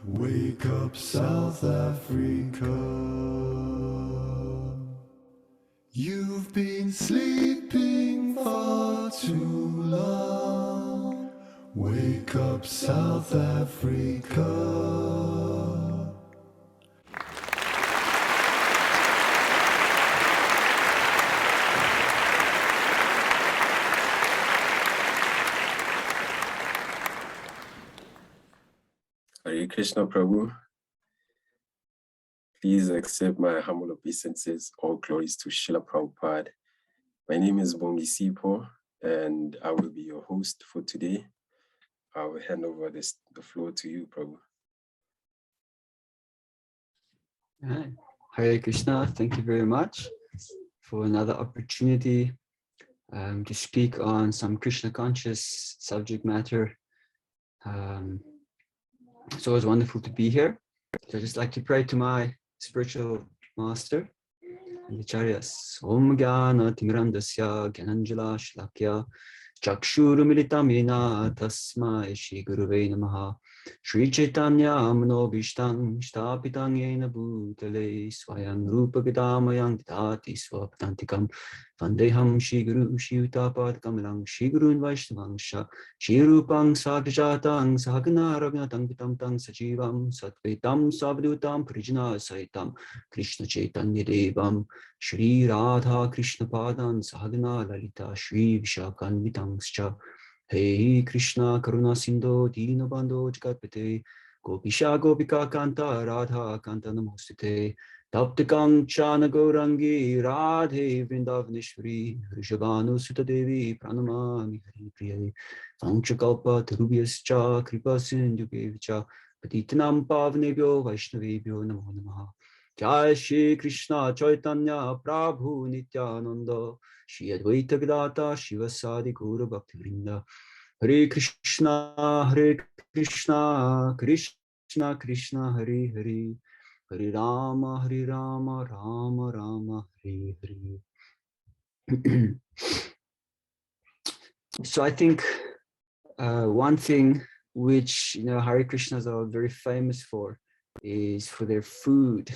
Wake up, South Africa. You've been sleeping far too long. Wake up, South Africa. Hare Krishna Prabhu. Please accept my humble obeisances. All glories to Srila Prabhupada. My name is Bongi Sipo, and I will be your host for today. I will hand over the floor to you, Prabhu. Hi. Hare Krishna, thank you very much for another opportunity to speak on some Krishna conscious subject matter. It's always wonderful to be here. So I just like to pray to my spiritual master and the Acharyas. Om Gyana Timirandasya Gyananjala Shlakya Chakshuru Militamina Tasmai Shri Gurave Namaha Shri Chaitanya Amano Vishtang Shtapitang Yena Bhutale Swayang Rupa Vidamayang Dati Swaptantikam Vandeham Shri Guru Shri Utapad Kamalang Shri Guru Vaishnavangsha Shri Rupang Sakjatang Sahagana Ragnatang Vitam Tang Sajivam Satvetam Savdutam Prijna Saitam Krishna Chaitanya Devam Shri Radha Krishna Padan Sahagana Lalita Shri Vishakanvitangscha Hey Krishna Karuna Sindho Dinabando Jgatpate Gopisha Gopika Kanta Radha Kanta Namostate Taptikang Chana Gaurangi Radhe Vrindavaneshwari Rishabhanu Sutta Devi Pranamami Hari Priya Vanchakalpa Tarubhyascha Kripa Sindhukevicha Patitanam Pavnebhyo Vaishnavebhyo Namo Namaha Jai Shri Krishna Chaitanya Prabhu Nityananda Shri Advaita Gadata Shivasadi Gaura Bhaktivinoda Hare Krishna Krishna Krishna Hare Hare Hare Rama Rama Rama Hare Hare. So I think one thing which Hare Krishnas are very famous for is for their food.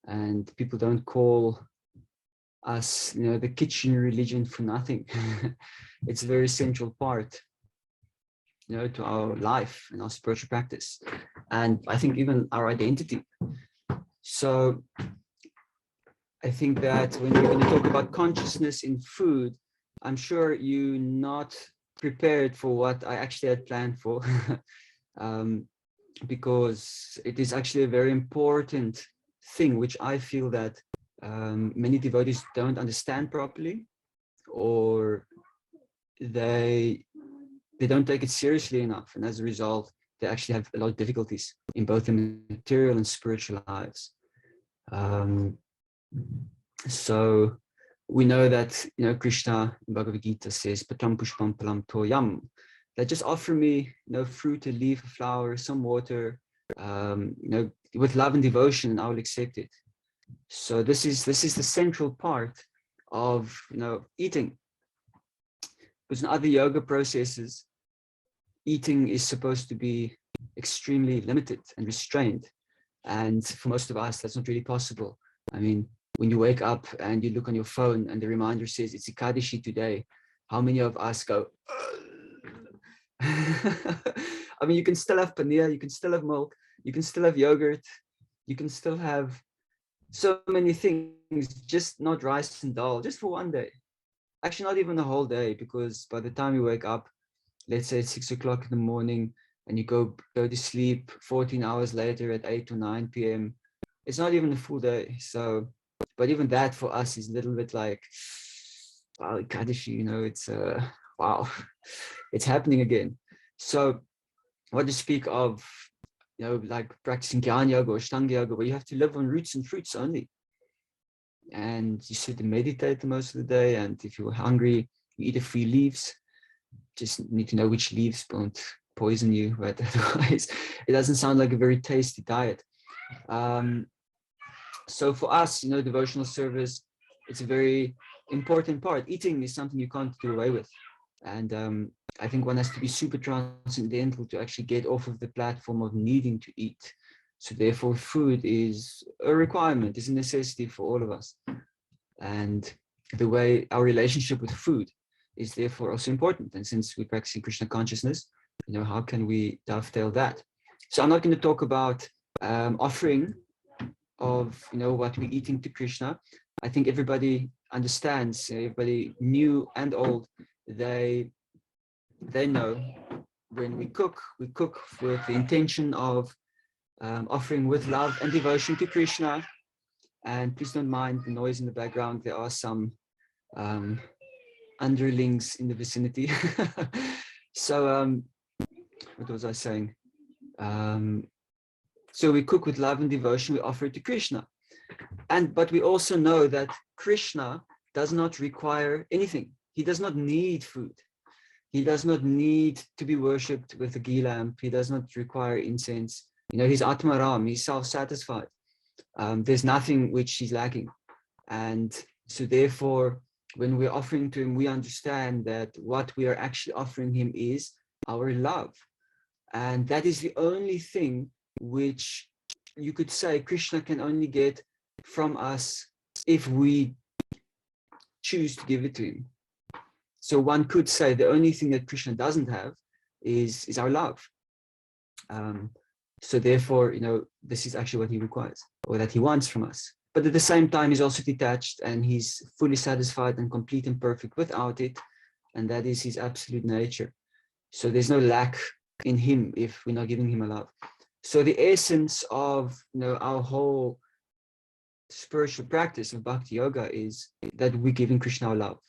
And people don't call us, the kitchen religion for nothing. It's a very central part, to our life and our spiritual practice, and I think even our identity. So I think that when we're going to talk about consciousness in food, I'm sure you're not prepared for what I actually had planned for, because it is actually a very important thing which I feel that many devotees don't understand properly, or they don't take it seriously enough, and as a result they actually have a lot of difficulties in both the material and spiritual lives. So we know that Krishna in Bhagavad Gita says patam pushpam palam toyam, that just offer me fruit, a leaf, a flower, some water, with love and devotion, and I will accept it. So this is the central part of eating. Because in other yoga processes, eating is supposed to be extremely limited and restrained, and for most of us that's not really possible. I mean, when you wake up and you look on your phone and the reminder says it's Ekadashi today, how many of us go I mean, you can still have paneer, you can still have milk, you can still have yogurt, you can still have so many things, just not rice and dal, just for one day. Actually, not even the whole day, because by the time you wake up, let's say it's 6 o'clock in the morning, and you go to sleep 14 hours later at 8 or 9 p.m., it's not even a full day. So, but even that for us is a little bit like, wow, Kadashi, it's wow, it's happening again. So what to speak of, like practicing Jnana Yoga or Ashtanga Yoga, where you have to live on roots and fruits only. And you sit and meditate most of the day. And if you're hungry, you eat a few leaves. Just need to know which leaves won't poison you, but otherwise it doesn't sound like a very tasty diet. So for us, devotional service, it's a very important part. Eating is something you can't do away with. And I think one has to be super transcendental to actually get off of the platform of needing to eat. So therefore, food is a requirement, is a necessity for all of us. And the way our relationship with food is therefore also important. And since we're practicing Krishna consciousness, how can we dovetail that? So I'm not going to talk about offering of what we're eating to Krishna. I think everybody understands, everybody new and old, they know when we cook with the intention of offering with love and devotion to Krishna. And please don't mind the noise in the background. There are some underlings in the vicinity. So what was I saying? So we cook with love and devotion, we offer it to Krishna. But we also know that Krishna does not require anything. He does not need food. He does not need to be worshipped with a ghee lamp. He does not require incense. He's Atmaram, he's self-satisfied. There's nothing which he's lacking. And so therefore, when we're offering to him, we understand that what we are actually offering him is our love. And that is the only thing which you could say Krishna can only get from us if we choose to give it to him. So one could say the only thing that Krishna doesn't have is our love. So therefore, this is actually what he requires, or that he wants from us. But at the same time, he's also detached and he's fully satisfied and complete and perfect without it. And that is his absolute nature. So there's no lack in him if we're not giving him a love. So the essence of our whole spiritual practice of bhakti yoga is that we're giving Krishna our love.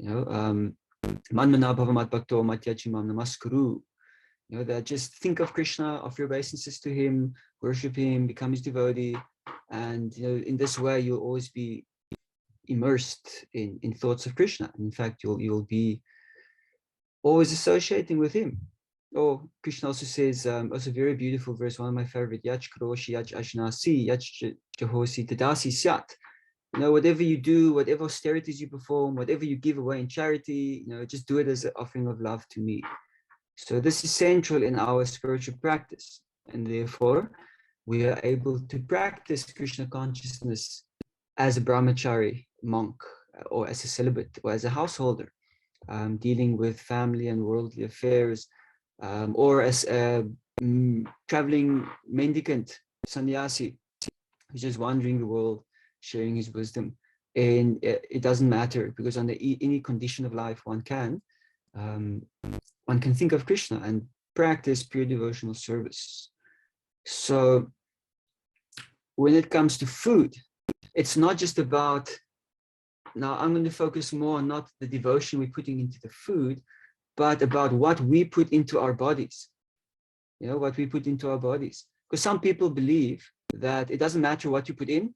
Manmana bhavamat bhakto matyachimam namaskuru. That just think of Krishna, offer your obeisances to him, worship him, become his devotee. And in this way, you'll always be immersed in thoughts of Krishna. In fact, you'll be always associating with him. Or Krishna also says, also very beautiful verse, one of my favorite, Yach kroshi, yach ashnasi, yach jahosi tadasi syat. Whatever you do, whatever austerities you perform, whatever you give away in charity, just do it as an offering of love to me. So this is central in our spiritual practice. And therefore, we are able to practice Krishna consciousness as a brahmachari monk, or as a celibate, or as a householder, dealing with family and worldly affairs, or as a traveling mendicant, sannyasi, who's just wandering the world, sharing his wisdom. And it doesn't matter, because under any condition of life one can think of Krishna and practice pure devotional service. So when it comes to food, it's not just about, now I'm going to focus more on not the devotion we're putting into the food, but about what we put into our bodies. What we put into our bodies. Because some people believe that it doesn't matter what you put in.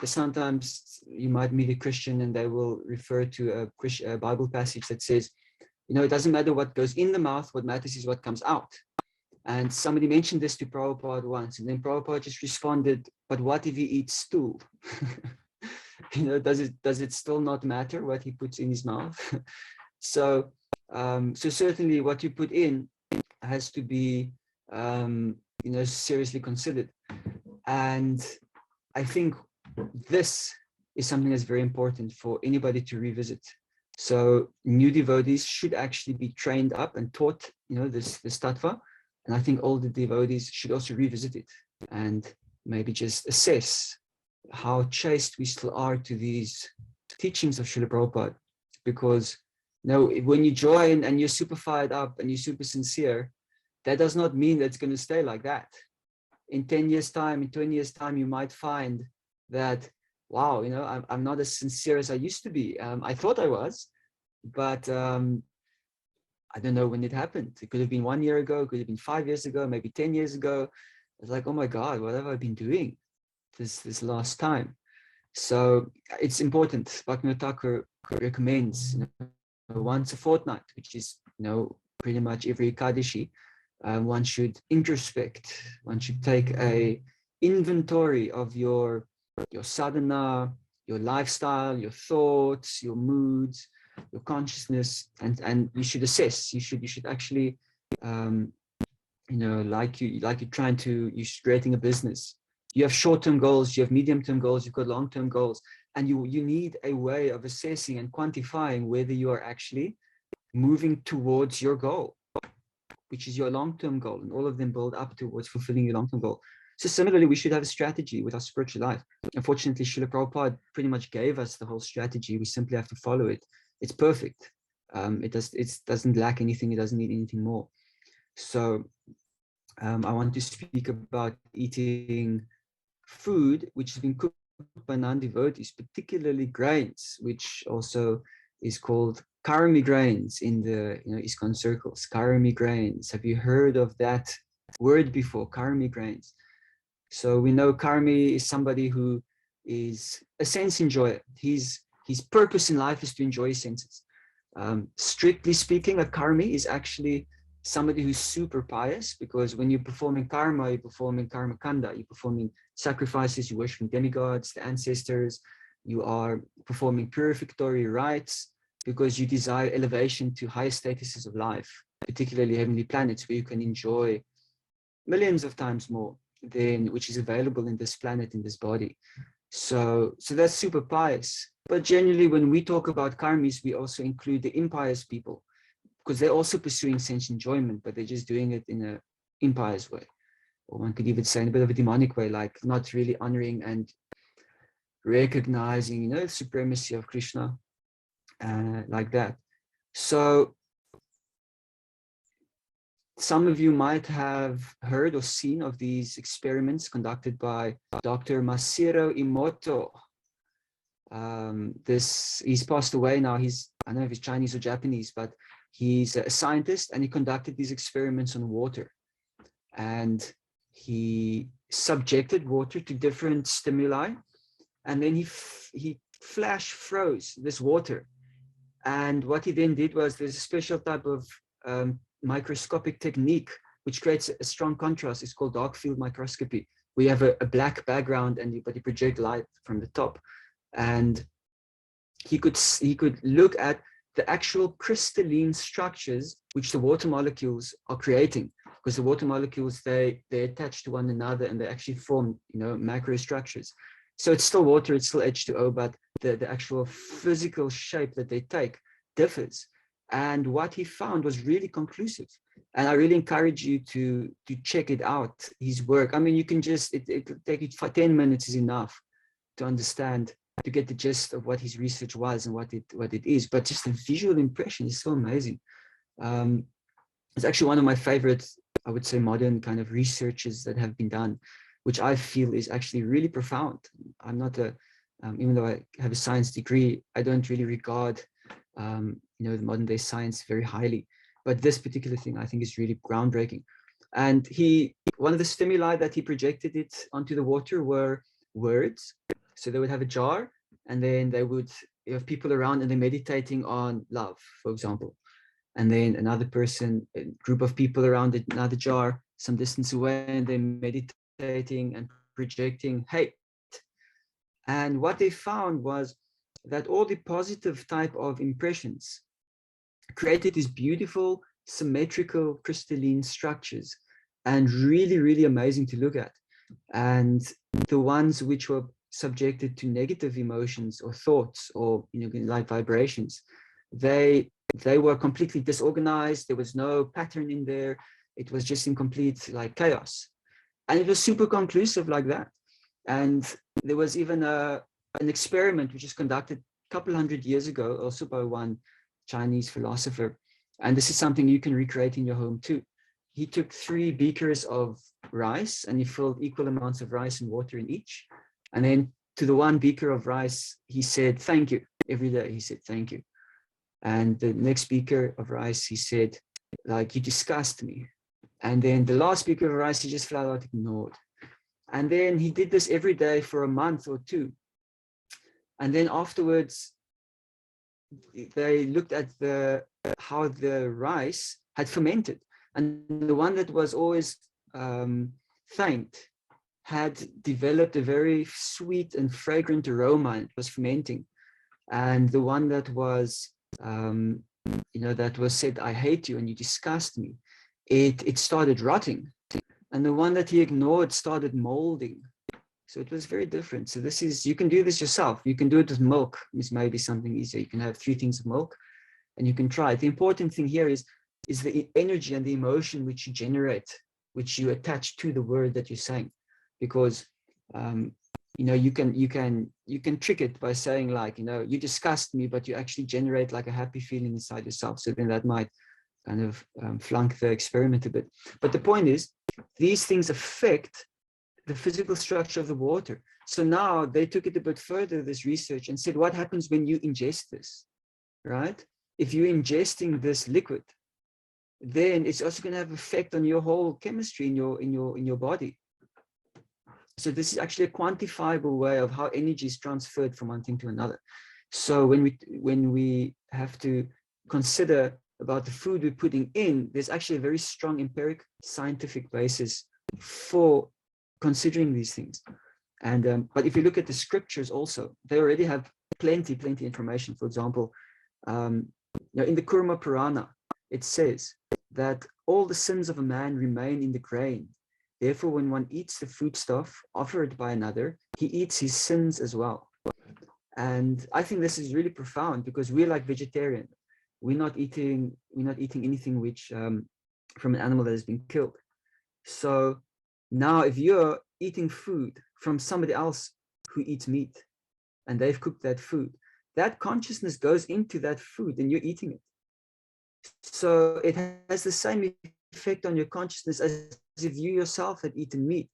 Sometimes you might meet a Christian and they will refer to a Bible passage that says, it doesn't matter what goes in the mouth, what matters is what comes out. And somebody mentioned this to Prabhupada once, and then Prabhupada just responded, but what if he eats stool? Does it still not matter what he puts in his mouth? So certainly what you put in has to be, seriously considered. And I think this is something that's very important for anybody to revisit. So new devotees should actually be trained up and taught, this tattva. And I think all the devotees should also revisit it and maybe just assess how chaste we still are to these teachings of Srila Prabhupada. Because when you join and you're super fired up and you're super sincere, that does not mean that it's going to stay like that. In 10 years' time, in 20 years' time, you might find that, wow, I'm not as sincere as I used to be. I thought I was, but I don't know when it happened. It could have been 1 year ago, it could have been 5 years ago, maybe 10 years ago. It's like, oh my God, what have I been doing this last time? So it's important. Bhaktivinoda Thakur recommends once a fortnight, which is pretty much every Ekadashi, one should introspect. One should take a inventory of your sadhana, your lifestyle, your thoughts, your moods, your consciousness, and you should assess. You should actually, like you're you're creating a business. You have short-term goals, you have medium-term goals, you've got long-term goals, and you need a way of assessing and quantifying whether you are actually moving towards your goal, which is your long-term goal, and all of them build up towards fulfilling your long-term goal. So similarly, we should have a strategy with our spiritual life. Unfortunately, Srila Prabhupada pretty much gave us the whole strategy. We simply have to follow it. It's perfect. It doesn't lack anything. It doesn't need anything more. So I want to speak about eating food which has been cooked by non-devotees, particularly grains, which also is called karmi grains in the ISKCON circles. Karmi grains. Have you heard of that word before? Karmi grains. So we know karmi is somebody who is a sense enjoyer. His purpose in life is to enjoy his senses. Strictly speaking, a karmi is actually somebody who's super pious, because when you're performing karma, you're performing karma kanda, you're performing sacrifices, you're worshiping demigods, the ancestors, you are performing purificatory rites, because you desire elevation to higher statuses of life, particularly heavenly planets, where you can enjoy millions of times more than which is available in this planet, in this body. So that's super pious. But generally, when we talk about karmis, we also include the impious people, because they're also pursuing sense enjoyment, but they're just doing it in an impious way. Or one could even say in a bit of a demonic way, like not really honoring and recognizing, the supremacy of Krishna, like that. So some of you might have heard or seen of these experiments conducted by Dr. Masahiro Emoto. He's passed away now. I don't know if he's Chinese or Japanese, but he's a scientist, and he conducted these experiments on water. And he subjected water to different stimuli, and then he flash froze this water. And what he then did was, there's a special type of microscopic technique which creates a strong contrast. It's called dark field microscopy. We have a black background, but you project light from the top. And he could look at the actual crystalline structures which the water molecules are creating, because the water molecules, they attach to one another, and they actually form macro structures. So it's still water, it's still H2O, but the actual physical shape that they take differs. And what he found was really conclusive. And I really encourage you to check it out, his work. I mean, you can just, it'll take you 10 minutes is enough to understand, to get the gist of what his research was and what it is. But just the visual impression is so amazing. It's actually one of my favorite, I would say, modern kind of researches that have been done, which I feel is actually really profound. I'm not even though I have a science degree, I don't really regard, the modern day science very highly. But this particular thing I think is really groundbreaking. And one of the stimuli that he projected it onto the water were words. So they would have a jar, and then they would have people around, and they're meditating on love, for example. And then another person, a group of people around another jar, some distance away, and they're meditating and projecting hate. And what they found was that all the positive type of impressions created these beautiful, symmetrical, crystalline structures, and really, really amazing to look at. And the ones which were subjected to negative emotions or thoughts, or like vibrations, they were completely disorganized. There was no pattern in there. It was just in complete like chaos. And it was super conclusive like that. And there was even an experiment which was conducted a couple hundred years ago, also by one Chinese philosopher. And this is something you can recreate in your home too. He took 3 beakers of rice, and he filled equal amounts of rice and water in each. And then to the 1 beaker of rice, he said, thank you. Every day he said, thank you. And the next beaker of rice, he said, like, you disgust me. And then the last beaker of rice, he just flat out ignored. And then he did this every day for a month or 2. And then afterwards, they looked at how the rice had fermented. And the one that was always thanked had developed a very sweet and fragrant aroma, and it was fermenting. And the one that was that was said, I hate you and you disgust me, it started rotting. And the one that he ignored started molding. So it was very different. So this is, you can do this yourself. You can do it with milk. This may be something easier. You can have 3 things of milk and you can try it. The important thing here is the energy and the emotion which you generate, which you attach to the word that you're saying. Because you can trick it by saying like, you disgust me, but you actually generate like a happy feeling inside yourself. So then that might kind of flunk the experiment a bit. But the point is, these things affect the physical structure of the water. So now they took it a bit further, this research, and said, what happens when you ingest this, right? If you're ingesting this liquid, then it's also going to have effect on your whole chemistry in your body. So this is actually a quantifiable way of how energy is transferred from one thing to another. So when we have to consider about the food we're putting in, there's actually a very strong empiric scientific basis for considering these things. And but if you look at the scriptures also, they already have plenty information. For example, in the Kurma Purana, it says that all the sins of a man remain in the grain. Therefore, when one eats the foodstuff offered by another, he eats his sins as well. And I think this is really profound because we're like vegetarian. We're not eating anything which from an animal that has been killed. So now if you're eating food from somebody else who eats meat and they've cooked that food, that consciousness goes into that food and you're eating it. So it has the same effect on your consciousness as if you yourself had eaten meat.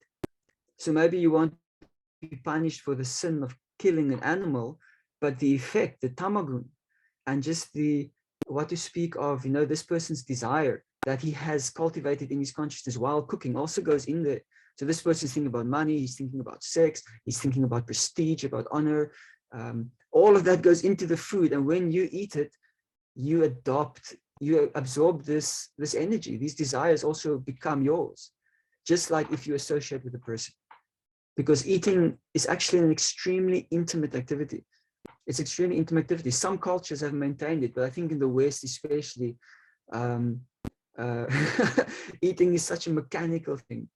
So maybe you won't be punished for the sin of killing an animal, but the effect, the tamagun, and just what to speak of, this person's desire that he has cultivated in his consciousness while cooking also goes in there. So this person's thinking about money, he's thinking about sex, he's thinking about prestige, about honor. All of that goes into the food. And when you eat it, you absorb this energy. These desires also become yours, just like if you associate with a person. Because eating is actually an extremely intimate activity. It's extremely intimate activity. Some cultures have maintained it, but I think in the West especially, eating is such a mechanical thing.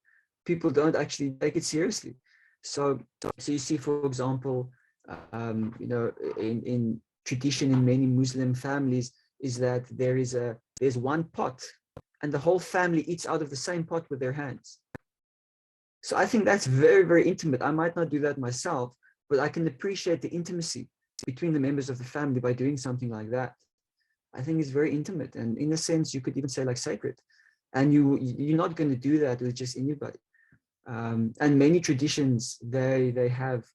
People don't actually take it seriously. So you see, for example, in tradition in many Muslim families is that there's one pot and the whole family eats out of the same pot with their hands. So I think that's very, very intimate. I might not do that myself, but I can appreciate the intimacy between the members of the family by doing something like that. I think it's very intimate, and in a sense, you could even say like sacred. And you're not going to do that with just anybody. And many traditions, they have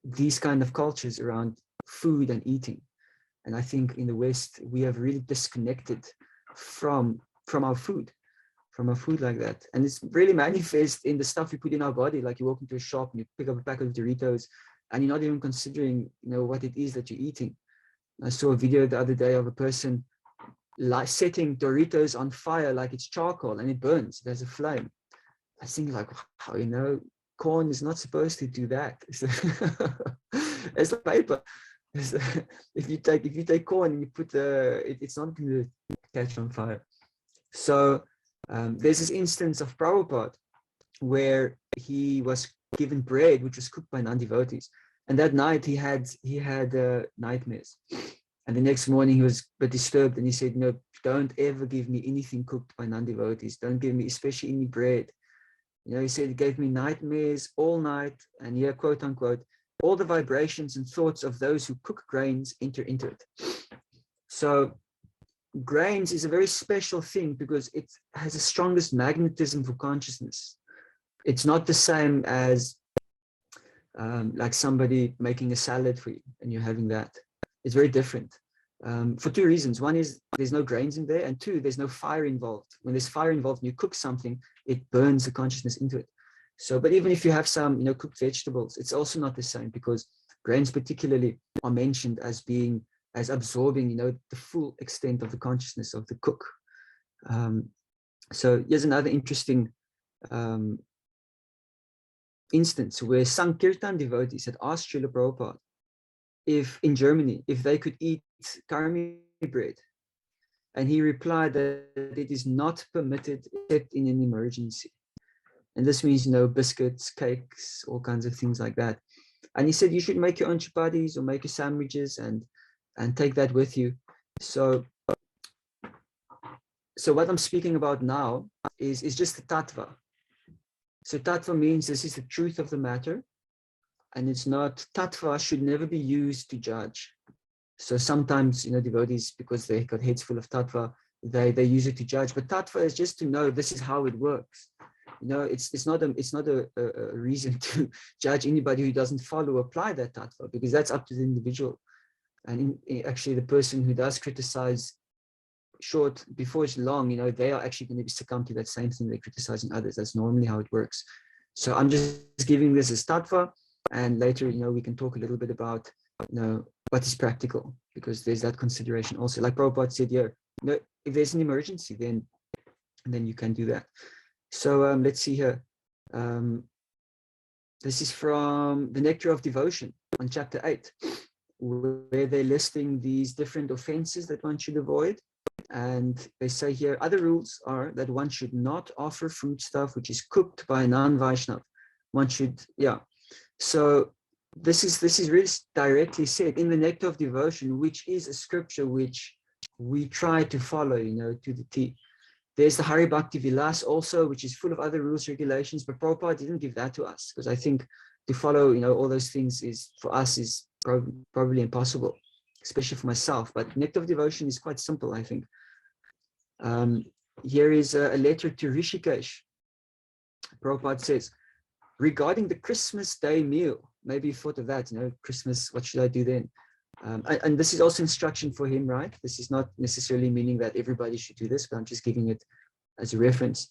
these kind of cultures around food and eating. And I think in the West, we have really disconnected from our food like that. And it's really manifest in the stuff we put in our body. Like you walk into a shop and you pick up a pack of Doritos and you're not even considering, what it is that you're eating. I saw a video the other day of a person setting Doritos on fire like it's charcoal and it burns. There's a flame. I think like, wow, corn is not supposed to do that. It's like paper. If you take corn and you put it's not going to catch on fire. So there's this instance of Prabhupada where he was given bread which was cooked by non-devotees, and that night he had nightmares, and the next morning he was a bit disturbed and he said, no, don't ever give me anything cooked by non-devotees. Don't give me especially any bread. He said it gave me nightmares all night, and here, quote unquote, all the vibrations and thoughts of those who cook grains enter into it. So grains is a very special thing because it has the strongest magnetism for consciousness. It's not the same as like somebody making a salad for you and you're having that. It's very different for 2 reasons. One is there's no grains in there, and 2, there's no fire involved. When there's fire involved and you cook something, it burns the consciousness into it. So, but even if you have some, cooked vegetables, it's also not the same, because grains particularly are mentioned as absorbing, the full extent of the consciousness of the cook. So here's another interesting instance where Sankirtan devotees had asked Srila Prabhupada, if in Germany, if they could eat karmi bread. And he replied that it is not permitted except in an emergency. And this means, biscuits, cakes, all kinds of things like that. And he said, you should make your own chapatis or make your sandwiches and take that with you. So what I'm speaking about now is just the tattva. So tattva means this is the truth of the matter. And it's not, tattva should never be used to judge. So sometimes, devotees, because they got heads full of tattva, they use it to judge. But tattva is just to know this is how it works. It's not a reason to judge anybody who doesn't apply that tattva, because that's up to the individual. And actually, the person who does criticize short before it's long, they are actually going to succumb to that same thing they're criticizing others. That's normally how it works. So I'm just giving this as tattva, and later, we can talk a little bit about, what is practical, because there's that consideration also. Like Prabhupada said here, if there's an emergency, then you can do that. So let's see here. This is from the Nectar of Devotion on chapter 8, where they're listing these different offenses that one should avoid. And they say here, other rules are that one should not offer foodstuff which is cooked by a non-Vaishnav. One should, So this is really directly said in the Nectar of Devotion, which is a scripture which we try to follow, to the T. There's the Hari Bhakti Vilas also, which is full of other rules, regulations, but Prabhupada didn't give that to us, because I think to follow, all those things for us is probably impossible, especially for myself. But Nectar of Devotion is quite simple, I think. Here is a letter to Rishikesh. Prabhupada says, regarding the Christmas Day meal, maybe you thought of that, Christmas, what should I do then? And this is also instruction for him, right? This is not necessarily meaning that everybody should do this, but I'm just giving it as a reference.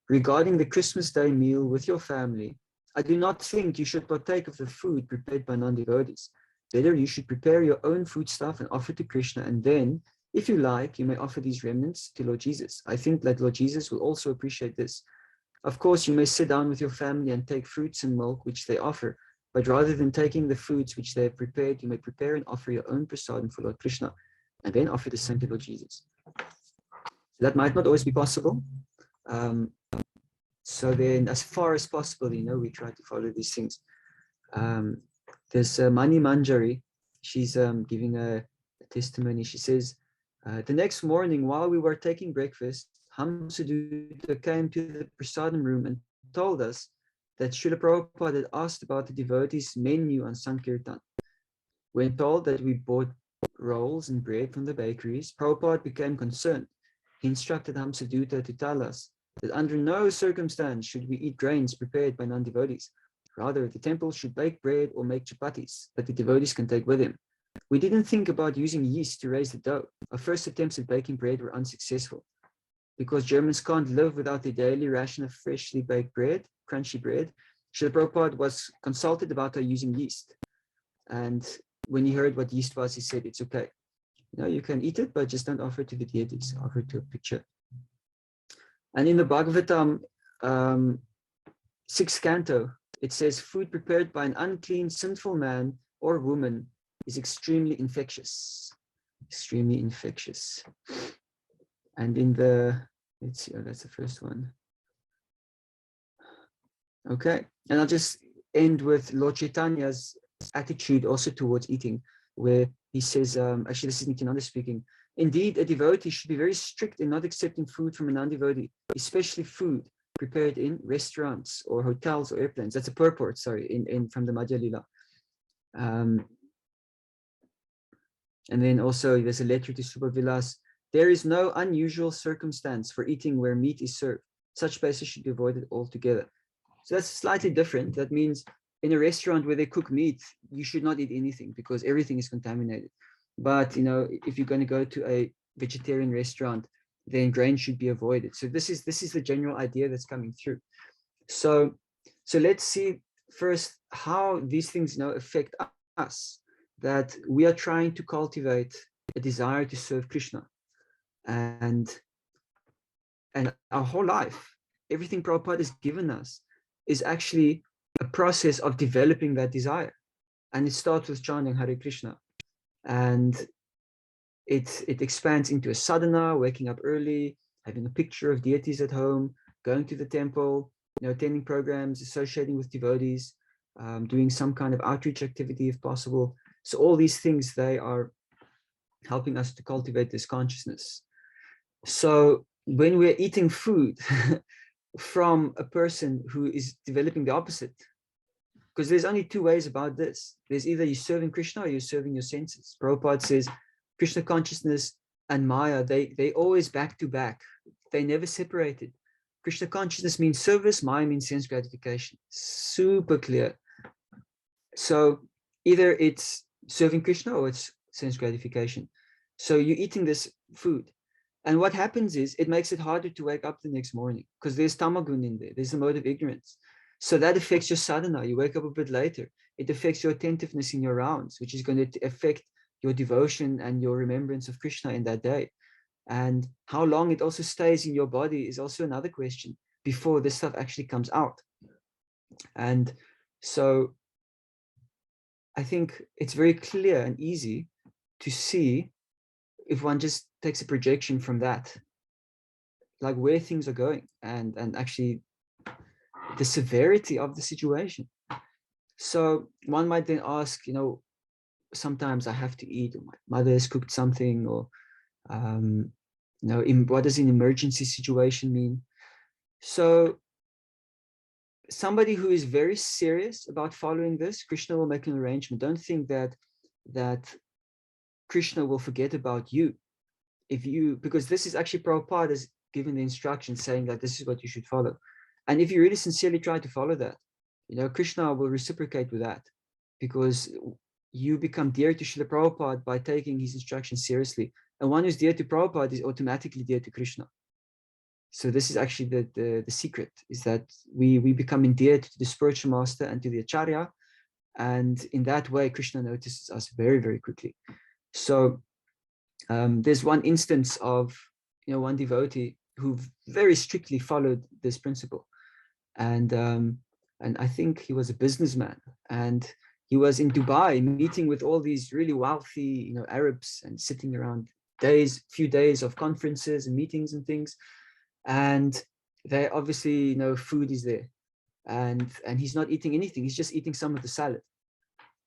Regarding the Christmas Day meal with your family, I do not think you should partake of the food prepared by non-devotees. Better, you should prepare your own foodstuff and offer to Krishna, and then, if you like, you may offer these remnants to Lord Jesus. I think that Lord Jesus will also appreciate this. Of course, you may sit down with your family and take fruits and milk which they offer, but rather than taking the foods which they have prepared, you may prepare and offer your own prasadam for Lord Krishna, and then offer the same to Lord Jesus. That might not always be possible. So then, as far as possible, we try to follow these things. There's Mani Manjari. She's giving a testimony. She says, the next morning, while we were taking breakfast, Hamsaduta came to the prasadam room and told us that Srila Prabhupada had asked about the devotees' menu on Sankirtan. When told that we bought rolls and bread from the bakeries, Prabhupada became concerned. He instructed Hamsaduta to tell us that under no circumstance should we eat grains prepared by non-devotees. Rather, the temple should bake bread or make chapatis that the devotees can take with them. We didn't think about using yeast to raise the dough. Our first attempts at baking bread were unsuccessful. Because Germans can't live without their daily ration of freshly baked bread, crunchy bread, Srila Prabhupada was consulted about our using yeast. And when he heard what yeast was, he said, it's okay. You can eat it, but just don't offer it to the deities, offer it to a picture. And in the Bhagavatam, 6th canto, it says, food prepared by an unclean, sinful man or woman is extremely infectious. Extremely infectious. And in the, let's see, that's the first one. Okay, and I'll just end with Lord Chaitanya's attitude also towards eating, where he says, actually this is Nityananda speaking, indeed a devotee should be very strict in not accepting food from a non-devotee, especially food prepared in restaurants or hotels or airplanes. That's a purport, sorry, from the Madhya Lila. And then also there's a letter to Subhavilas. There is no unusual circumstance for eating where meat is served. Such places should be avoided altogether. So that's slightly different. That means in a restaurant where they cook meat, you should not eat anything because everything is contaminated. But, if you're going to go to a vegetarian restaurant, then grain should be avoided. So this is the general idea that's coming through. So let's see first how these things affect us, that we are trying to cultivate a desire to serve Krishna. And our whole life, everything Prabhupada has given us is actually a process of developing that desire. And it starts with chanting Hare Krishna. And it expands into a sadhana, waking up early, having a picture of deities at home, going to the temple, attending programs, associating with devotees, doing some kind of outreach activity if possible. So all these things, they are helping us to cultivate this consciousness. So when we're eating food from a person who is developing the opposite, because there's only two ways about this. There's either you're serving Krishna or you're serving your senses. Prabhupada says Krishna consciousness and Maya, they always back to back. They never separated. Krishna consciousness means service, Maya means sense gratification. Super clear. So either it's serving Krishna or it's sense gratification. So you're eating this food. And what happens is it makes it harder to wake up the next morning because there's tamagun in there. There's a mode of ignorance. So that affects your sadhana. You wake up a bit later. It affects your attentiveness in your rounds, which is going to affect your devotion and your remembrance of Krishna in that day. And how long it also stays in your body is also another question before this stuff actually comes out. And so I think it's very clear and easy to see if one just takes a projection from that, like where things are going and actually the severity of the situation. So one might then ask, sometimes I have to eat, or my mother has cooked something, or, what does an emergency situation mean? So somebody who is very serious about following this, Krishna will make an arrangement. Don't think that Krishna will forget about you. Because this is actually Prabhupada is giving the instructions saying that this is what you should follow. And if you really sincerely try to follow that, Krishna will reciprocate with that, because you become dear to Srila Prabhupada by taking his instructions seriously. And one who's dear to Prabhupada is automatically dear to Krishna. So this is actually the secret, is that we become endeared to the spiritual master and to the acharya. And in that way, Krishna notices us very, very quickly. So there's one instance of, one devotee who very strictly followed this principle. And I think he was a businessman, and he was in Dubai meeting with all these really wealthy, Arabs, and sitting around few days of conferences and meetings and things. And they obviously, food is there, and he's not eating anything. He's just eating some of the salad.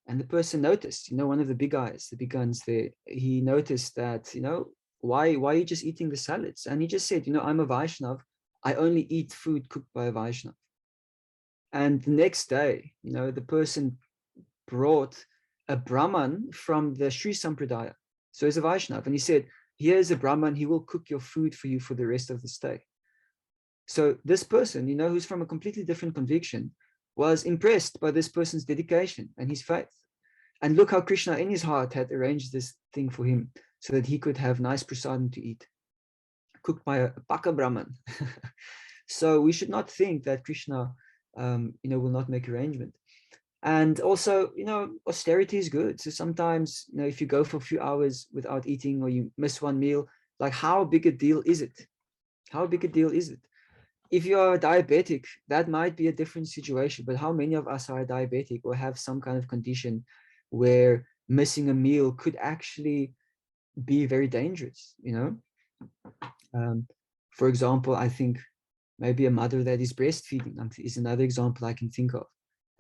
And the person noticed, one of the big guns there, he noticed that, why are you just eating the salads? And he just said, I'm a Vaishnav. I only eat food cooked by a Vaishnav. And the next day, the person brought a Brahman from the Sri Sampradaya. So he's a Vaishnav. And he said, here's a Brahman. He will cook your food for you for the rest of the stay. So this person, who's from a completely different conviction, was impressed by this person's dedication and his faith. And look how Krishna in his heart had arranged this thing for him so that he could have nice prasadam to eat, cooked by a Paka Brahman. So we should not think that Krishna, will not make arrangement. And also, austerity is good. So sometimes, if you go for a few hours without eating, or you miss one meal, like how big a deal is it? How big a deal is it? If you are diabetic, that might be a different situation, but how many of us are diabetic or have some kind of condition where missing a meal could actually be very dangerous, For example, I think maybe a mother that is breastfeeding is another example I can think of.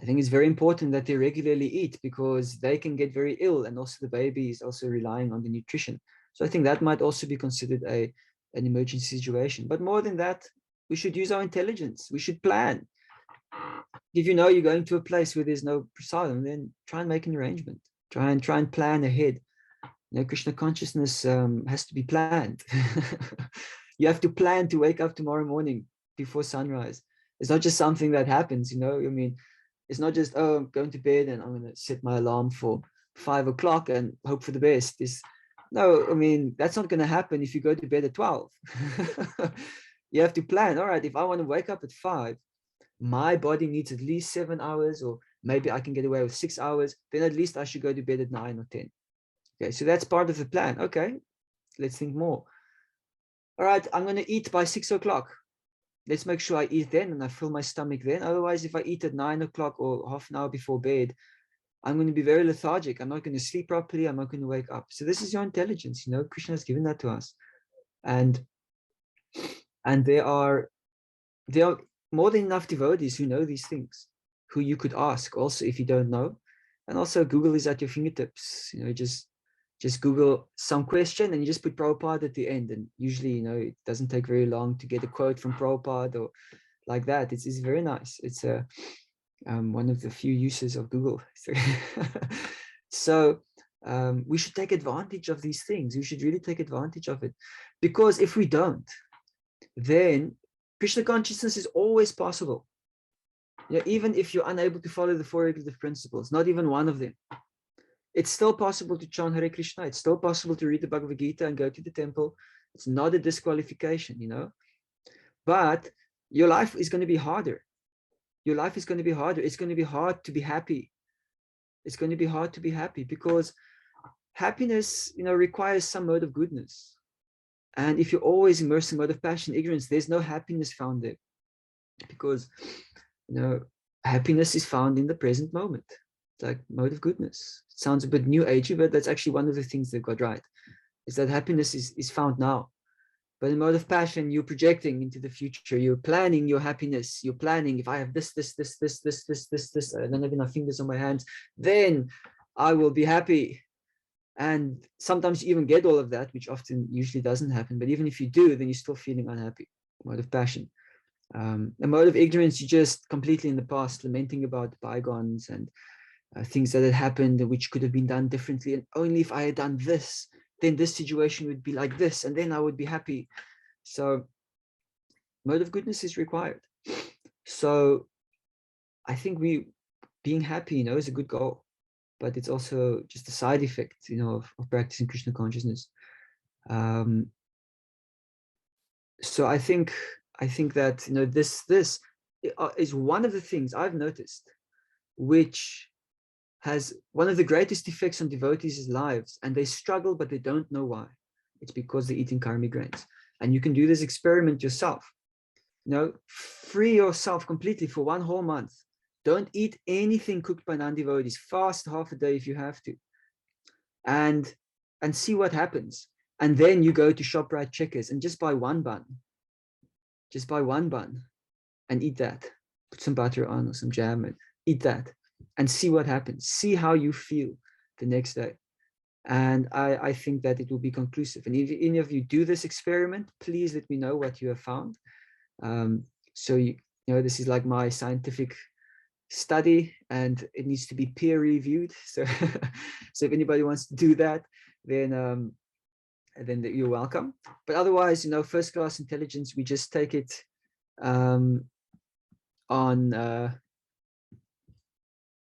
I think it's very important that they regularly eat, because they can get very ill, and also the baby is also relying on the nutrition. So I think that might also be considered an emergency situation. But more than that, we should use our intelligence. We should plan. If you're going to a place where there's no prasadam, then try and make an arrangement. Try and plan ahead. Krishna consciousness has to be planned. You have to plan to wake up tomorrow morning before sunrise. It's not just something that happens, it's not just, I'm going to bed and I'm going to set my alarm for 5 o'clock and hope for the best. That's not going to happen if you go to bed at 12. You have to plan. All right, if I want to wake up at 5, my body needs at least 7 hours, or maybe I can get away with 6 hours. Then at least I should go to bed at 9 or 10. Okay, so that's part of the plan. Okay, let's think more. All right, I'm going to eat by 6 o'clock. Let's make sure I eat then and I fill my stomach then. Otherwise, if I eat at 9 o'clock or half an hour before bed, I'm going to be very lethargic. I'm not going to sleep properly. I'm not going to wake up. So this is your intelligence, you know, Krishna has given that to us. And there are more than enough devotees who know these things, who you could ask also if you don't know. And also Google is at your fingertips. You know, just Google some question and you just put Prabhupada at the end. And usually, you know, it doesn't take very long to get a quote from Prabhupada or like that. It's very nice. It's one of the few uses of Google. So we should take advantage of these things. We should really take advantage of it, because if we don't, then Krishna consciousness is always possible. You know, even if you're unable to follow the four regulative principles, not even one of them, it's still possible to chant Hare Krishna. It's still possible to read the Bhagavad Gita and go to the temple. It's not a disqualification, you know. But your life is going to be harder. Your life is going to be harder. It's going to be hard to be happy. It's going to be hard to be happy because happiness, you know, requires some mode of goodness. And if you're always immersed in mode of passion, ignorance, there's no happiness found there, because, you know, happiness is found in the present moment. It's like mode of goodness. It sounds a bit new agey, but that's actually one of the things they've got right, is that happiness is found now. But in mode of passion, you're projecting into the future. You're planning your happiness. You're planning, if I have this, I don't have enough fingers on my hands, then I will be happy. And sometimes you even get all of that, which often usually doesn't happen. But even if you do, then you're still feeling unhappy. Mode of passion. A mode of ignorance, you're just completely in the past, lamenting about bygones and things that had happened, which could have been done differently. And only if I had done this, then this situation would be like this, and then I would be happy. So mode of goodness is required. So I think being happy, you know, is a good goal, but it's also just a side effect, you know, of practicing Krishna consciousness. So I think that, you know, this is one of the things I've noticed, which has one of the greatest effects on devotees' lives, and they struggle, but they don't know why. It's because they're eating karmic grains. And you can do this experiment yourself. You know, free yourself completely for 1 whole month. Don't eat anything cooked by non-devotees. Fast half a day if you have to. And see what happens. And then you go to ShopRite Checkers and just buy 1 bun. Just buy 1 bun and eat that. Put some butter on or some jam and eat that. And see what happens. See how you feel the next day. And I think that it will be conclusive. And if any of you do this experiment, please let me know what you have found. So you know, this is like my scientific study, and it needs to be peer reviewed. So, so if anybody wants to do that, then you're welcome. But otherwise, you know, first class intelligence, we just take it on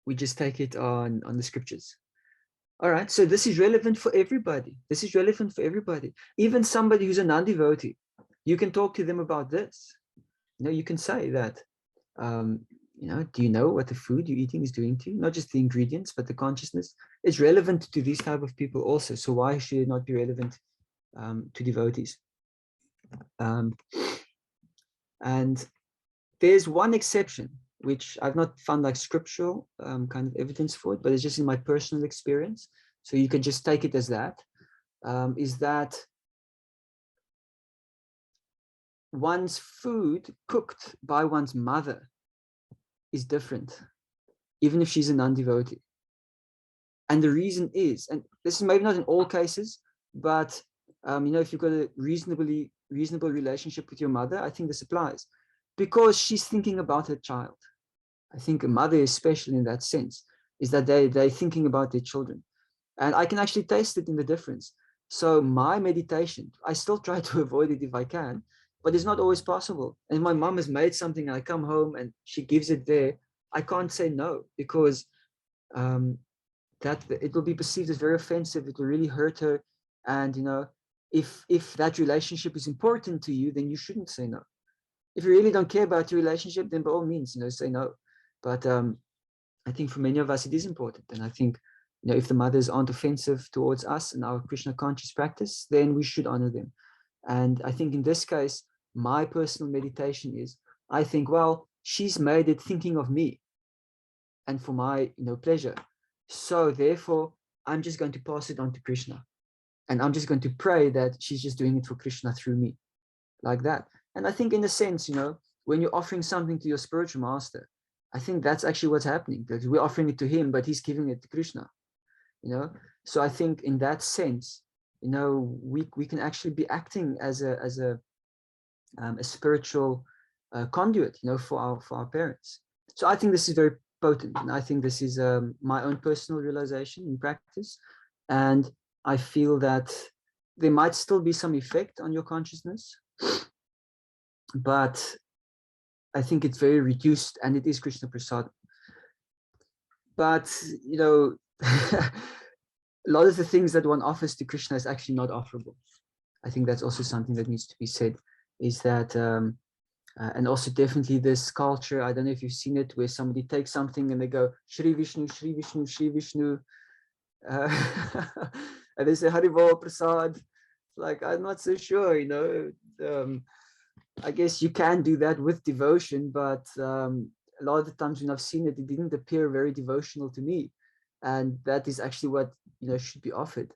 the scriptures. All right, so this is relevant for everybody. This is relevant for everybody. Even somebody who's a non-devotee, you can talk to them about this. You know, you can say that, you know, do you know what the food you're eating is doing to you? Not just the ingredients, but the consciousness. It's relevant to these type of people also. So why should it not be relevant to devotees? And there's one exception, which I've not found like scriptural kind of evidence for it, but it's just in my personal experience. So you can just take it as that, is that one's food cooked by one's mother is different, even if she's a non-devotee. And the reason is, and this is maybe not in all cases, but you know, if you've got a reasonable relationship with your mother, I think this applies, because she's thinking about her child. I think a mother is special in that sense, is that they're thinking about their children. And I can actually taste it in the difference. So my meditation, I still try to avoid it if I can, but it's not always possible. And my mom has made something and I come home and she gives it there, I can't say no, because that it will be perceived as very offensive. It will really hurt her. And, you know, if that relationship is important to you, then you shouldn't say no. If you really don't care about your relationship, then by all means, you know, say no. But I think for many of us, it is important. And I think, you know, if the mothers aren't offensive towards us and our Krishna conscious practice, then we should honor them. And I think in this case, my personal meditation is, I think, well, she's made it thinking of me and for my, you know, pleasure. So therefore, I'm just going to pass it on to Krishna. And I'm just going to pray that she's just doing it for Krishna through me, like that. And I think in a sense, when you're offering something to your spiritual master, I think that's actually what's happening, that we're offering it to him, but he's giving it to Krishna, So I think in that sense, we can actually be acting as a spiritual conduit, for our parents. So I think this is very potent, and I think this is my own personal realization in practice, and I feel that there might still be some effect on your consciousness, but I think it's very reduced, and it is Krishna Prasad. But a lot of the things that one offers to Krishna is actually not offerable. I think that's also something that needs to be said, is that and also definitely this culture, I don't know if you've seen it, where somebody takes something and they go Shri Vishnu, Shri Vishnu, Shri Vishnu, and they say Haribol Prasad. Like, I'm not so sure, I guess you can do that with devotion, but a lot of the times when I've seen it, it didn't appear very devotional to me, and that is actually what should be offered.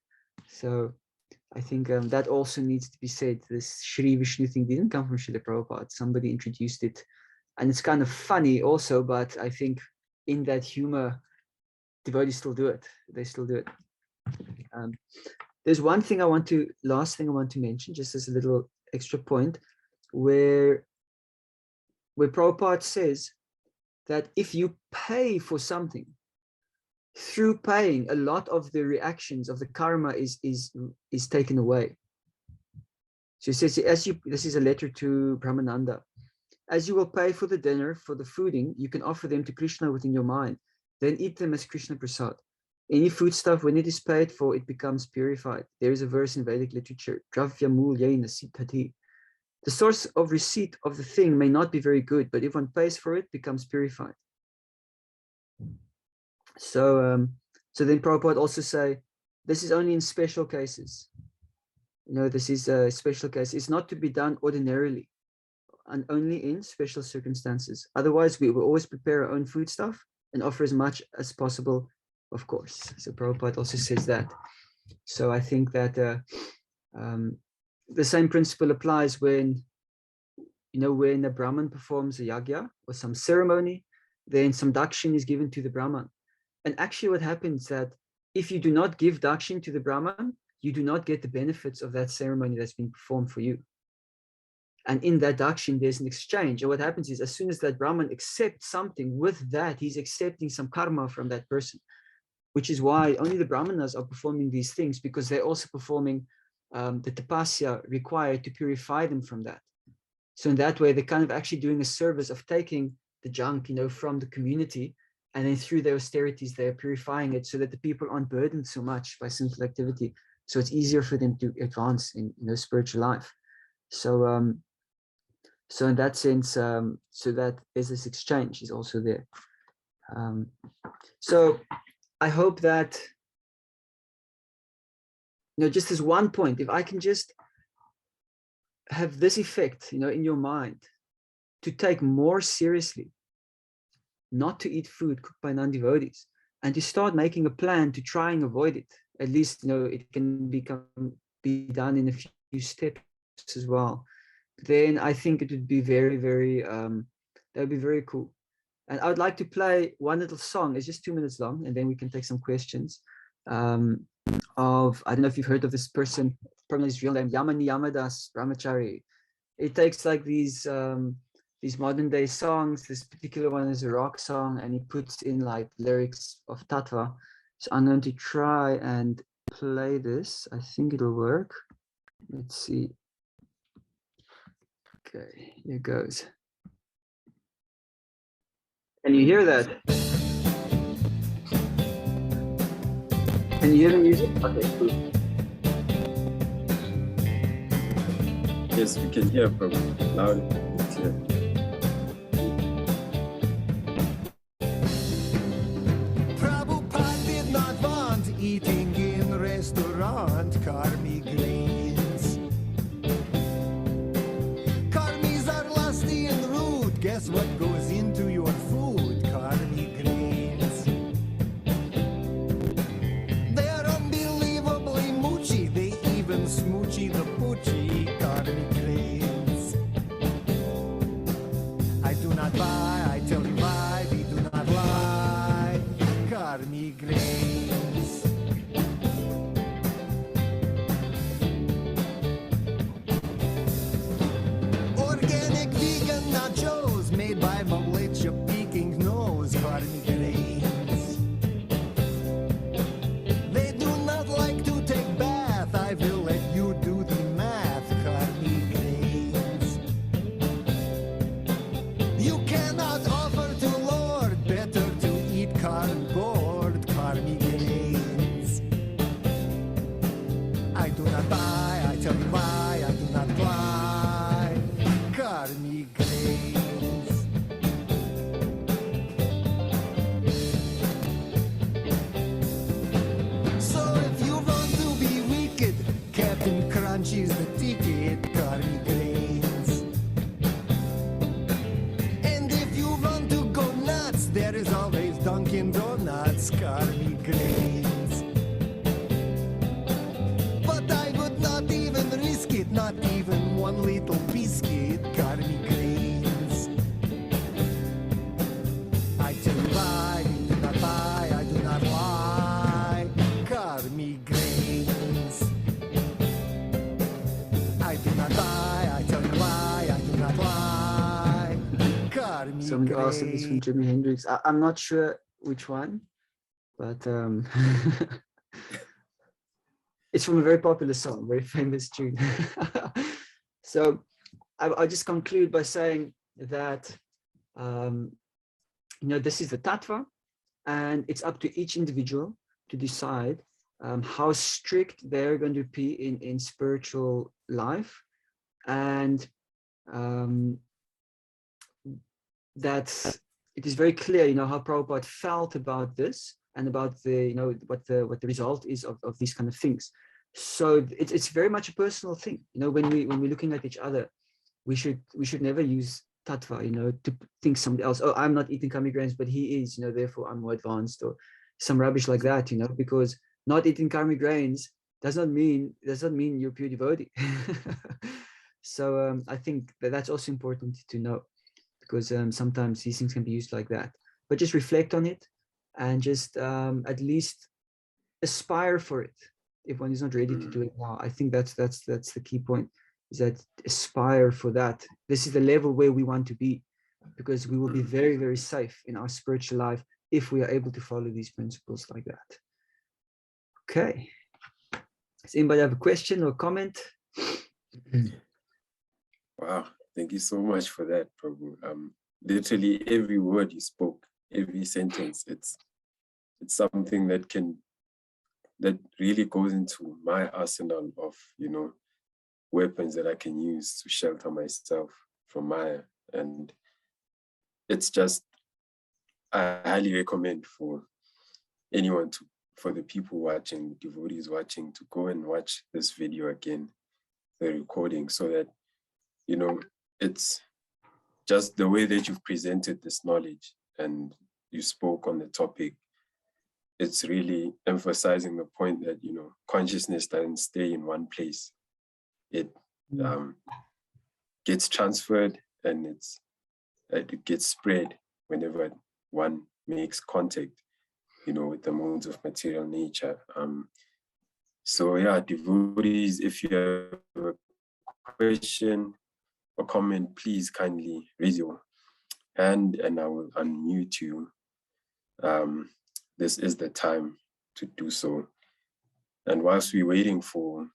So I think that also needs to be said. This Shri Vishnu thing didn't come from Srila Prabhupada. Somebody introduced it. And it's kind of funny also, but I think in that humor, devotees still do it. They still do it. There's last thing I want to mention, just as a little extra point, where Prabhupada says that if you pay for something, through paying, a lot of the reactions of the karma is taken away. So he says, this is a letter to Brahmananda. As you will pay for the dinner, for the fooding, you can offer them to Krishna within your mind. Then eat them as Krishna Prasad. Any foodstuff, when it is paid for, it becomes purified. There is a verse in Vedic literature, Dravya Mulyena Siddhati. The source of receipt of the thing may not be very good, but if one pays for it, it becomes purified. So then Prabhupada also say, this is only in special cases. This is a special case. It's not to be done ordinarily, and only in special circumstances. Otherwise, we will always prepare our own food stuff and offer as much as possible, of course. So Prabhupada also says that. So I think that the same principle applies when a Brahmin performs a yagya or some ceremony, then some dakshin is given to the Brahman. And actually what happens that if you do not give dakshin to the Brahman, you do not get the benefits of that ceremony that's been performed for you. And in that dakshin, there's an exchange. And what happens is, as soon as that Brahman accepts something, with that, he's accepting some karma from that person, which is why only the Brahmanas are performing these things, because they're also performing the tapasya required to purify them from that. So in that way, they're kind of actually doing a service of taking the junk, from the community, and then through their austerities, they're purifying it so that the people aren't burdened so much by sinful activity. So it's easier for them to advance in spiritual life. So so in that sense, so that there's this exchange is also there. So I hope that, just as one point, if I can just have this effect, in your mind, to take more seriously, not to eat food cooked by non-devotees, and to start making a plan to try and avoid it. At least, it can be done in a few steps as well. Then I think it would be very, very, that would be very cool. And I would like to play one little song. It's just 2 minutes long, and then we can take some questions. I don't know if you've heard of this person, probably his real name, Yamani Yamadas Brahmachari. It takes like these modern day songs. This particular one is a rock song, and he puts in like lyrics of tattva. So I'm going to try and play this. I think it'll work. Let's see. Okay, here goes. Can you hear that? Can you hear the music? Okay, cool. Yes, we can hear from loud and clear. Prabhupada did not want eating in restaurant karmi grains. Karmis are lusty and rude. Guess what goes into your food? Karmi grains. Dunkin' Donuts karmi grains. But I would not even risk it, not even one little biscuit karmi grains. I tell you why, I do not buy, I do not lie, karmi grains. I do not buy, I tell you why, I do not lie, karmi Somebody asked if it's from grains. Jimi Hendrix. I'm not sure which one, but it's from a very popular song, very famous tune. So I'll just conclude by saying that this is the tattva, and it's up to each individual to decide how strict they're going to be in spiritual life, and that it is very clear, how Prabhupada felt about this and about the, what the result is of these kind of things. So it's very much a personal thing. When we're looking at each other, we should never use tattva, to think somebody else, oh, I'm not eating kami grains, but he is, therefore I'm more advanced, or some rubbish like that, because not eating kami grains does not mean you're pure devotee. So I think that's also important to know, because sometimes these things can be used like that. But just reflect on it, and just at least aspire for it if one is not ready to do it now. I think that's the key point, is that aspire for that. This is the level where we want to be, because we will be very, very safe in our spiritual life if we are able to follow these principles like that. Okay. Does anybody have a question or comment? Wow, thank you so much for that, Prabhu. Literally every word you spoke, every sentence, it's something that really goes into my arsenal of, weapons that I can use to shelter myself from Maya. And it's just, I highly recommend for anyone for the people watching, devotees watching, to go and watch this video again, the recording, so that, it's just the way that you've presented this knowledge and you spoke on the topic. It's really emphasizing the point that, consciousness doesn't stay in one place. It gets transferred, and it gets spread whenever one makes contact, with the modes of material nature. So yeah, devotees, if you have a question or comment, please kindly raise your hand and I will unmute you. This is the time to do so. And whilst we're waiting for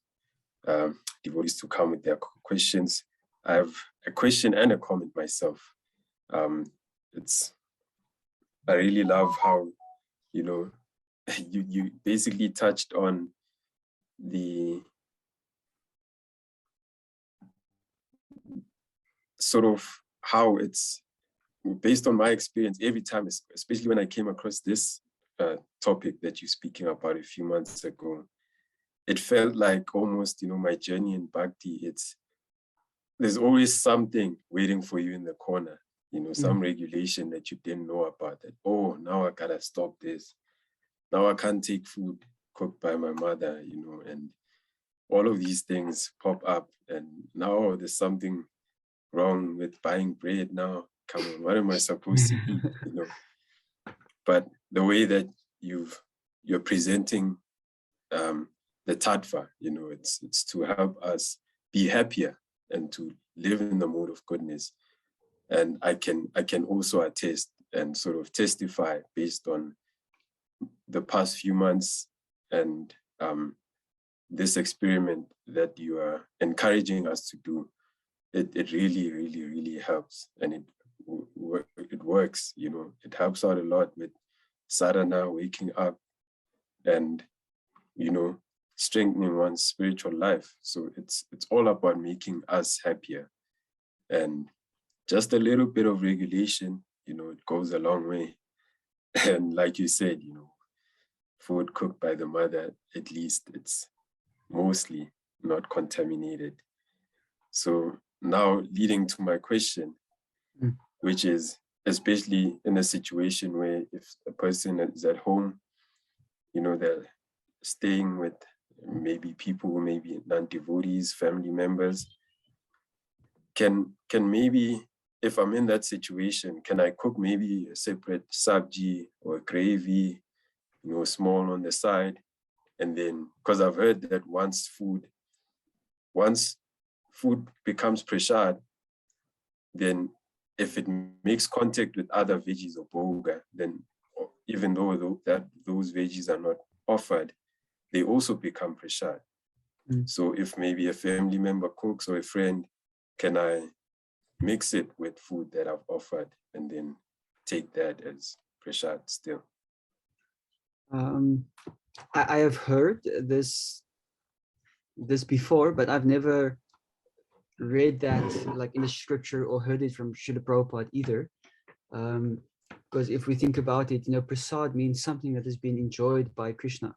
devotees to come with their questions, I have a question and a comment myself. I really love how, you basically touched on the sort of how it's based on my experience every time, especially when I came across this topic that you're speaking about a few months ago. It felt like almost, my journey in Bhakti, there's always something waiting for you in the corner, some regulation that you didn't know about, that, oh, now I gotta stop this. Now I can't take food cooked by my mother, and all of these things pop up. And now there's something wrong with buying bread now. Come on, what am I supposed to eat? But the way that you're presenting the tattva, it's to help us be happier and to live in the mode of goodness. And I can also attest and sort of testify based on the past few months and this experiment that you are encouraging us to do. It really, really, really helps, and it works. It helps out a lot with sadhana, waking up, and strengthening one's spiritual life. So it's all about making us happier, and just a little bit of regulation, it goes a long way. And like you said, food cooked by the mother, at least it's mostly not contaminated. So now leading to my question, which is especially in a situation where if a person is at home, they're staying with maybe people who may be non-devotees, family members, can maybe, if I'm in that situation, can I cook maybe a separate sabji or a gravy, small on the side? And then, because I've heard that once food becomes prashad, then if it makes contact with other veggies or boga, then even though those veggies are not offered, they also become prashad. So if maybe a family member cooks or a friend, can I mix it with food that I've offered and then take that as prashad still? I have heard this before, but I've never read that like in the scripture or heard it from Srila Prabhupada either. Because if we think about it, prasad means something that has been enjoyed by Krishna.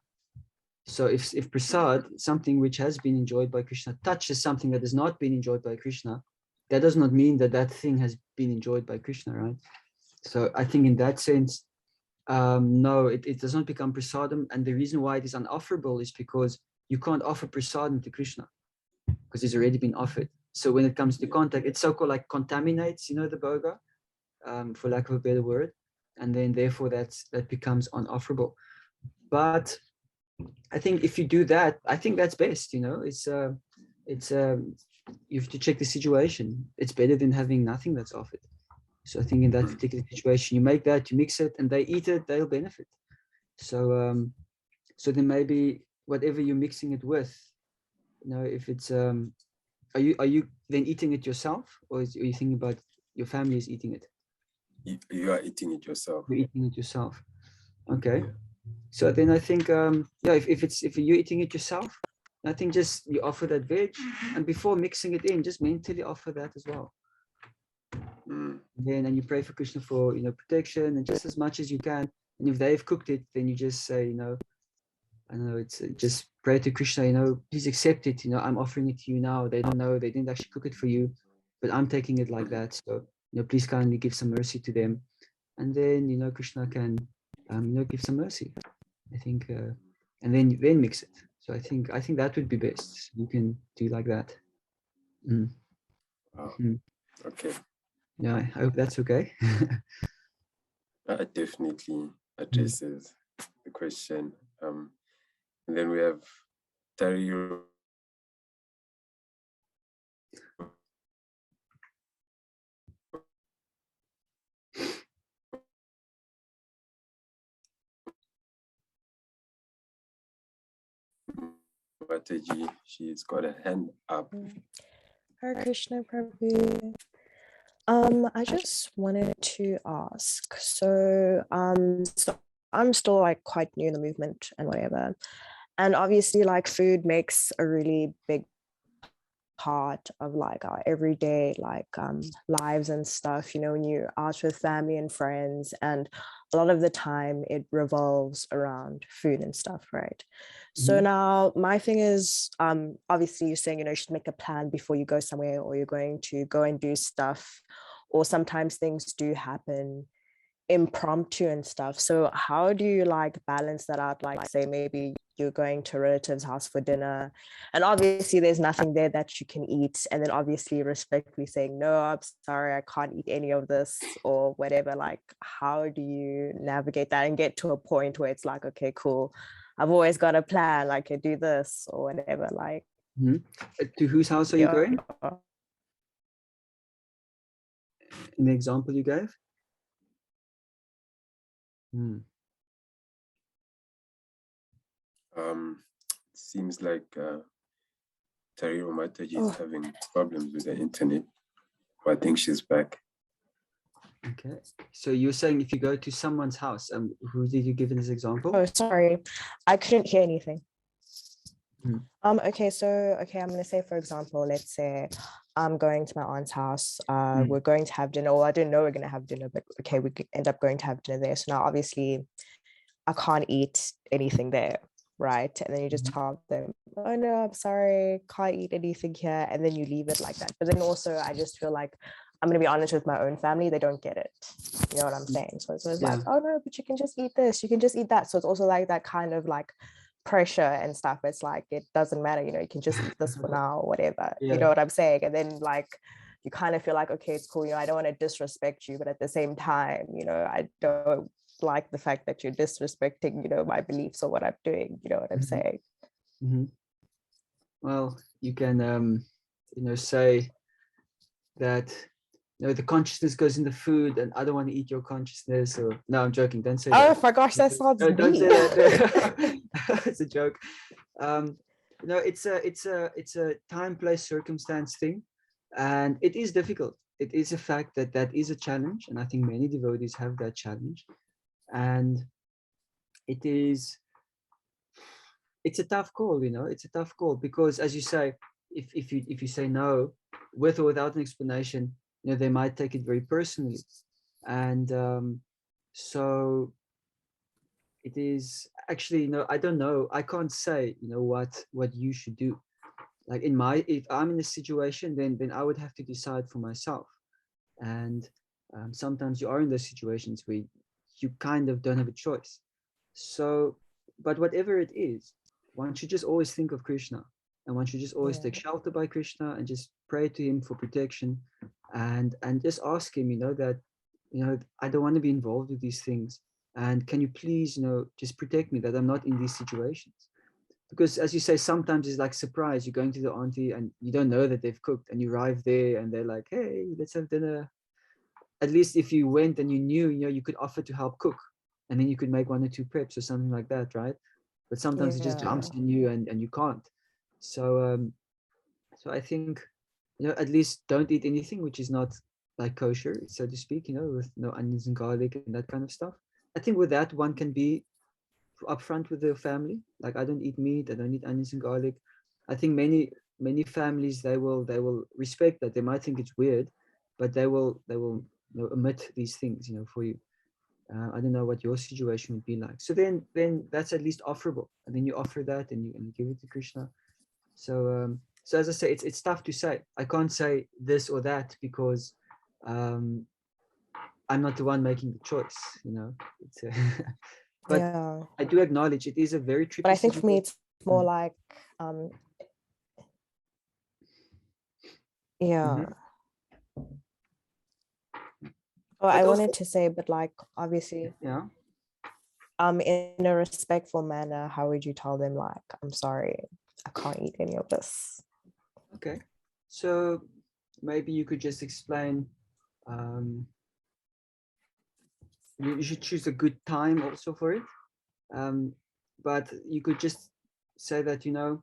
So if prasad, something which has been enjoyed by Krishna, touches something that has not been enjoyed by Krishna, that does not mean that that thing has been enjoyed by Krishna, right? So I think in that sense, no, it does not become prasadam. And the reason why it is unofferable is because you can't offer prasadam to Krishna because it's already been offered. So when it comes to contact, it's so-called like contaminates, the boga, for lack of a better word. And then therefore that becomes unofferable. But I think if you do that, I think that's best, it's you have to check the situation. It's better than having nothing that's offered. So I think in that particular situation, you make that, you mix it, and they eat it, they'll benefit. So so then maybe whatever you're mixing it with, if it's are you then eating it yourself, or are you thinking about your family is eating it? You are eating it yourself. You're eating it yourself. Okay. Yeah. So then I think if you're eating it yourself, I think just you offer that veg, and before mixing it in, just mentally offer that as well. And you pray for Krishna for protection, and just as much as you can. And if they've cooked it, then you just say, I know it's just pray to Krishna, please accept it. I'm offering it to you now. They don't know, they didn't actually cook it for you, but I'm taking it like that. So please kindly give some mercy to them, and then Krishna can give some mercy. I think, and then mix it. So I think that would be best. You can do like that. Okay. Yeah, I hope that's okay. That definitely addresses the question. And then we have Tario. Mataji, she's got a hand up. Hare Krishna Prabhu. I just wanted to ask, so I'm still like quite new in the movement and whatever, and obviously like food makes a really big part of like our everyday like lives and stuff, when you're out with family and friends, and a lot of the time it revolves around food and stuff, right? So now my thing is, obviously you're saying, you should make a plan before you go somewhere, or you're going to go and do stuff, or sometimes things do happen impromptu and stuff. So how do you like balance that out? Like say maybe you're going to a relative's house for dinner, and obviously there's nothing there that you can eat, and then obviously respectfully saying, no, I'm sorry, I can't eat any of this or whatever. Like how do you navigate that and get to a point where it's like, okay, cool, I've always got a plan, like I do this or whatever. Like to whose house are you going? In the example you gave? Seems like Tariro Mataji is having problems with the internet. I think she's back. Okay. So you're saying if you go to someone's house, who did you give in this example? Oh, sorry, I couldn't hear anything. Okay, I'm gonna say, for example, let's say I'm going to my aunt's house. We're going to have dinner, or I didn't know we're gonna have dinner, but okay, we end up going to have dinner there. So now obviously I can't eat anything there, right? And then you just tell them, oh no, I'm sorry, can't eat anything here, and then you leave it like that. But then also I just feel like I'm going to be honest with my own family, they don't get it. You know what I'm saying? So it's like, oh no, but you can just eat this, you can just eat that. So it's also like that kind of like pressure and stuff. It's like, it doesn't matter, you know, you can just eat this for now, whatever. You know what I'm saying? And then like, you kind of feel like, okay, it's cool, you know, I don't want to disrespect you, but at the same time, you know, I don't like the fact that you're disrespecting, you know, my beliefs or what I'm doing, you know what I'm saying? Well, you can you know, say that, you know, the consciousness goes in the food and I don't want to eat your consciousness, or no, I'm joking, don't say that. Oh my gosh, that sounds don't say deep. that. It's a joke. You know, it's a time, place, circumstance thing, and it is difficult. It is a fact that that is a challenge, and I think many devotees have that challenge, and it's a tough call, you know. It's a tough call because, as you say, if you say no with or without an explanation, you know, they might take it very personally, and so it is actually, you know, I don't know, I can't say, you know, what you should do. Like if I'm in a situation, then I would have to decide for myself, and sometimes you are in those situations where you kind of don't have a choice. So, but whatever it is, one should just always think of Krishna, and one should just always take shelter by Krishna and just pray to him for protection, and just ask him, you know, that, you know, I don't want to be involved with these things, and can you please, you know, just protect me that I'm not in these situations. Because as you say, sometimes it's like surprise, you're going to the auntie and you don't know that they've cooked, and you arrive there and they're like, hey, let's have dinner. At least if you went and you knew, you know, you could offer to help cook, and then you could make 1 or 2 preps or something like that, right? But sometimes it just jumps on you and you can't. So so I think, you know, at least don't eat anything which is not like kosher, so to speak, you know, with no onions and garlic and that kind of stuff. I think with that, one can be upfront with their family. Like, I don't eat meat, I don't eat onions and garlic. I think many families, they will respect that. They might think it's weird, but they will you know, omit these things, you know, for you. I don't know what your situation would be like. So then that's at least offerable, and then you offer that and you give it to Krishna. So so as I say, it's tough to say. I can't say this or that because I'm not the one making the choice, you know. It's but I do acknowledge it is a very tricky. But I think for me, it's more like Oh, I wanted to say, but like, obviously, in a respectful manner, how would you tell them, like, I'm sorry, I can't eat any of this? Okay, so maybe you could just explain, you should choose a good time also for it, but you could just say that, you know,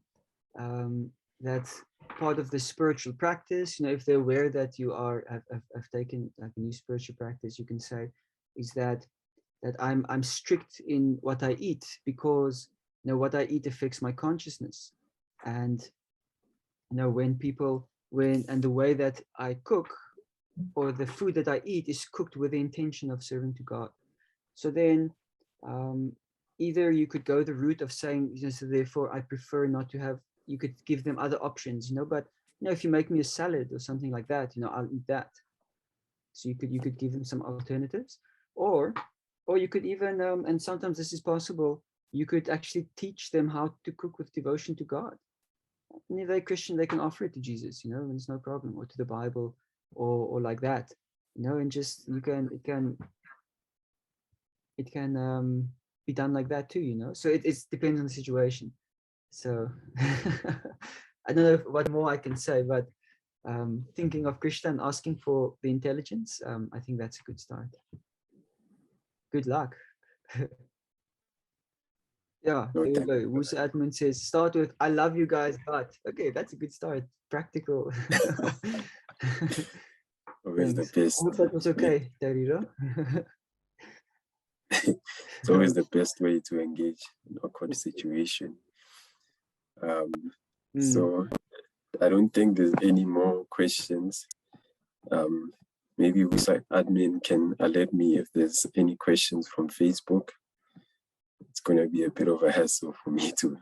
that's part of the spiritual practice. You know, if they're aware that you have taken like a new spiritual practice, you can say is that I'm strict in what I eat, because, you know, what I eat affects my consciousness, and, you know, and the way that I cook, or the food that I eat, is cooked with the intention of serving to God. So then either you could go the route of saying, you know, so therefore I prefer not to have, you could give them other options, you know, but, you know, if you make me a salad or something like that, you know, I'll eat that. So you could give them some alternatives, or you could even, and sometimes this is possible, you could actually teach them how to cook with devotion to God. And if they're Christian, they can offer it to Jesus, you know, and it's no problem, or to the Bible, or like that, you know, and just it can be done like that too, you know. So it depends on the situation. So I don't know what more I can say, but thinking of Krishna and asking for the intelligence, I think that's a good start. Good luck. Yeah, here we go. Wusa Admin says, start with, I love you guys, but okay, that's a good start. Practical. Always the best. I hope that was okay, Tariro. It's always the best way to engage in awkward situation. So I don't think there's any more questions. Maybe Wusa Admin can alert me if there's any questions from Facebook. It's going to be a bit of a hassle for me to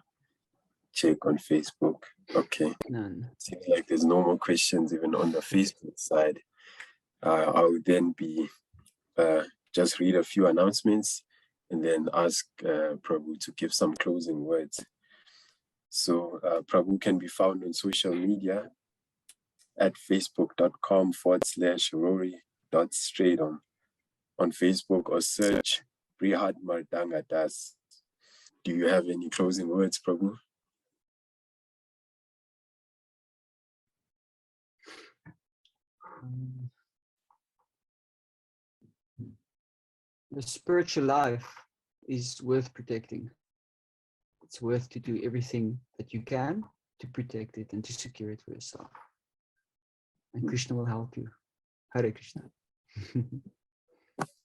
check on Facebook. Okay. None. Seems like there's no more questions even on the Facebook side. I will then be just read a few announcements and then ask Prabhu to give some closing words. So Prabhu can be found on social media at facebook.com/rory.straight on Facebook, or search Brhat Mrdanga Das. Do you have any closing words, Prabhu? The spiritual life is worth protecting. It's worth to do everything that you can to protect it and to secure it for yourself. And Krishna will help you. Hare Krishna.